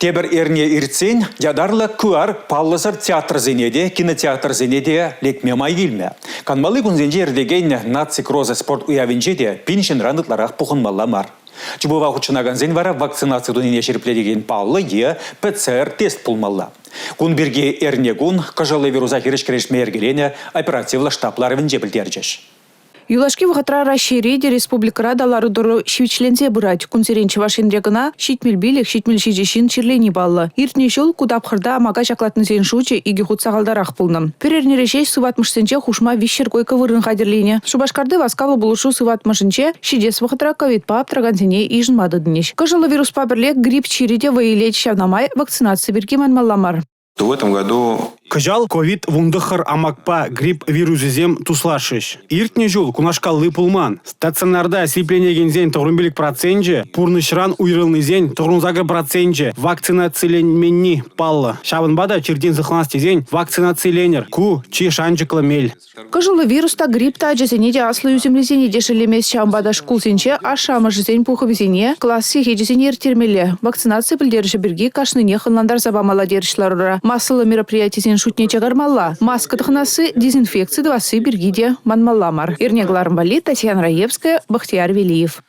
Тебір ерне иртсен, ядарлы куар паллысыр театр зенеде, кинотеатр зенеде лекме май келме. Канмалы күнзенже ердеген нацик роза спорт уявинже де пиншін ранытларақ пұхынмалла мар. Чубова хучынаган зен вара вакцинация дунине шерпледеген паллы е ПЦР тест пулмалла. Кун бірге ерне кун, кажалы вируса хирішкерешме ергелене оперативлы штаплары вінже білдерджеш. Юлашки вғатра расширеде республикара далары дұры шивичлензе бұрать. Күнсеренчі вашенрегіна шитмел-билік, шитмел-шижешін чирлени баллы. Иртне жол кудапқырда мага жақлатын зен шучы игі худсағалдарақ пулны. Перернерешеш сыватмышсенче хушма вишер койка вырын қадерлейне. Шубашкарды васкалы бұлышу сыватмышынче шидес вғатра ковид-пап трагансене ижын мады дынеш. Кажылы вирус пабірлек грипп чириде ваилет шавнамай вакцинация берген манмалламар. В этом году Кажал ковид вундахар амакпа грипп вирусизем туслашыш. Иртне жул кунашкаллы пулман. Стационарда освепление зен тогрунбелик проценже, пурнышран уйрылны зен тогрунзага проценже, вакцинацияленменни палла. Шабынбада черден захланасти зен вакцинацияленер. Ку чи шанчыкла мель. Кажылы вируста гриппта жезенеде аслы үземлезене дешелемес шамбада шкулсенче, а шамы жезен пуховезене классы хеджезене ертермеле. Вакцинация білдеріші бірге кашныне хынландар забамала дерішларыра. Массалы мероприятиесен шутне чагармалла. Маска тахнасы дезинфекция двасы бергиде манмалламар. Ирнегларым бали Татьяна Раевская, Бахтияр Велиев.